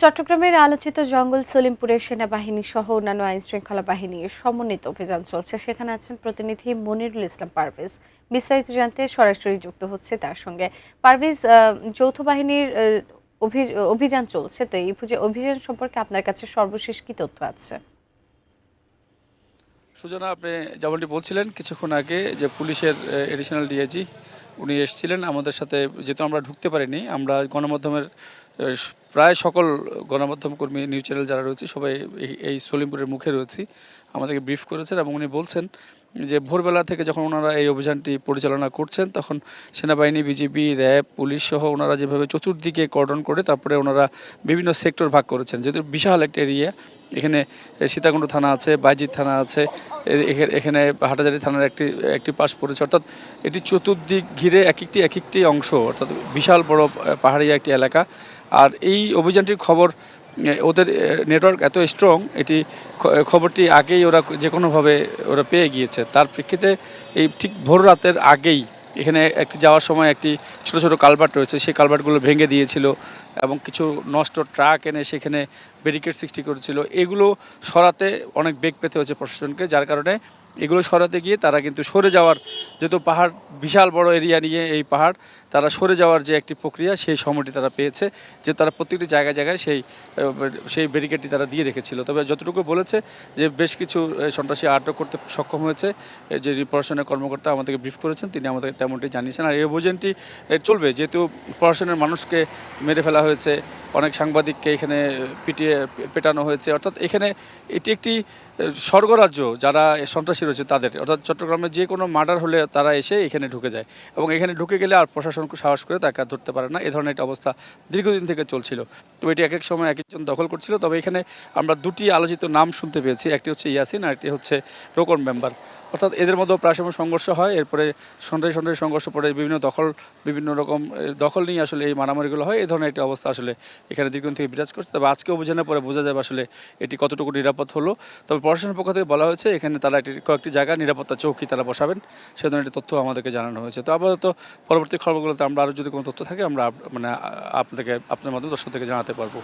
চট্টগ্রামের আলোচিত জঙ্গল সলিমপুরের সেনাবাহিনী সহ অন্যান্য আইনশৃঙ্খলা বাহিনীর সমন্বিত অভিযান চলছে। সেখানে আছেন প্রতিনিধি মনিরুল ইসলাম পারভেজ। বিস্তারিত জানতে সরাসরি যুক্ত হচ্ছে তার সঙ্গে পারভেজ। যৌথ বাহিনীর অভিযান চলছে, তো এই অভিযান সম্পর্কে আপনার কাছে সর্বশেষ কি তথ্য আছে? সুজনা, আপনি যেমনটি বলছিলেন কিছুক্ষণ আগে যে পুলিশের এডিশনাল ডিআইজি উনি এসেছিলেন আমাদের সাথে, যেহেতু আমরা ঢুকতে পারিনি। আমরা গণমাধ্যমের প্রায় সকল গণমাধ্যম কর্মী, নিউজ চ্যানেল যারা রয়েছে সবাই এই সলিমপুরের মুখে রয়েছি, আমাদেরকে ব্রিফ করেছেন এবং উনি বলছেন যে ভোরবেলা থেকে যখন ওনারা এই অভিযানটি পরিচালনা করছেন তখন সেনাবাহিনী, বিজিবি, র্যাব, পুলিশ সহ ওনারা যেভাবে চতুর্দিকে কর্ডন করে তারপরে ওনারা বিভিন্ন সেক্টর ভাগ করেছেন, যেহেতু বিশাল একটা এরিয়া। এখানে সীতাকুণ্ড থানা আছে, বাইজিৎ থানা আছে, এখানে হাটাজারি থানার একটি পাশ পড়েছে, অর্থাৎ এটি চতুর্দিক ঘিরে এক একটি অংশ, অর্থাৎ বিশাল বড় পাহাড়ি একটি এলাকা। আর এই অভিযানটির খবর, ওদের নেটওয়ার্ক এত স্ট্রং, এটি খবরটি আগেই ওরা যে কোনোভাবে ওরা পেয়ে গিয়েছে। তার প্রেক্ষিতে এই ঠিক ভোর রাতের আগেই এখানে একটি যাওয়ার সময় একটি ছোট ছোট কালভার্ট রয়েছে, সেই কালভার্টগুলো ভেঙে দিয়েছিল এবং কিছু নষ্ট ট্রাক এনে সেখানে ব্যারিকেড সৃষ্টি করেছিল। এগুলো সরাতে অনেক বেগ পেতে হয়েছে প্রশাসনকে, যার কারণে এগুলো সরাতে গিয়ে তারা কিন্তু সরে যাওয়ার, যেহেতু পাহাড় বিশাল বড় এরিয়া নিয়ে এই পাহাড়, তারা সরে যাওয়ার যে একটি প্রক্রিয়া সেই সময়টি তারা পেয়েছে, যে তারা প্রত্যেকটি জায়গায় জায়গায় সেই ব্যারিকেডটি তারা দিয়ে রেখেছিল। তবে যতটুকু বলেছে যে বেশ কিছু সন্ত্রাসী আটক করতে সক্ষম হয়েছে। যে প্রশাসনের কর্মকর্তা আমাদেরকে ব্রিফ করেছেন তিনি আমাদেরকে তেমনটি জানিয়েছেন। আর এই অভিযানটি চলবে, যেহেতু প্রশাসনের মানুষকে মেরে ফেলা হয়েছে, অনেক সাংবাদিককে এখানে পেটানো হয়েছে, অর্থাৎ এখানে এটি একটি স্বর্গরাজ্য যারা সন্ত্রাসী রয়েছে তাদের, অর্থাৎ চট্টগ্রামে যে কোনো মার্ডার হলে তারা এসে এখানে ঢুকে যায় এবং এখানে ঢুকে গেলে আর প্রশাসন সাহস করে তাকে আর ধরতে পারে না। এ ধরনের একটা অবস্থা দীর্ঘদিন থেকে চলছিল। তবে এটি এক এক সময় এক একজন দখল করছিল। তবে এখানে আমরা দুটি আলোচিত নাম শুনতে পেয়েছি, একটি হচ্ছে ইয়াসিন আর একটি হচ্ছে রোকন মেম্বার। অর্থাৎ এদের মধ্যেও প্রায় সময় সংঘর্ষ হয়, এরপরে সন্ধ্যায় সংঘর্ষ পরে বিভিন্ন রকম দখল নিয়ে আসলে এই মারামারিগুলো হয়। এই ধরনের একটি অবস্থা আসলে এখানে দীর্ঘদিন থেকে বিরাজ করছে। তবে আজকে অভিযানের পরে বোঝা যাবে আসলে এটি কতটুকু নিরাপদ হলো। তবে প্রশাসনের পক্ষ থেকে বলা হয়েছে এখানে তারা কয়েকটি জায়গায় নিরাপত্তা চৌকি তারা বসাবেন, সে ধরনের একটি তথ্য আমাদেরকে জানানো হয়েছে। তো আপাতত পরবর্তী খবরগুলোতে আমরা আরও যদি কোনো তথ্য থাকে আমরা আপনার মাধ্যমে দর্শক থেকে জানাতে পারবো।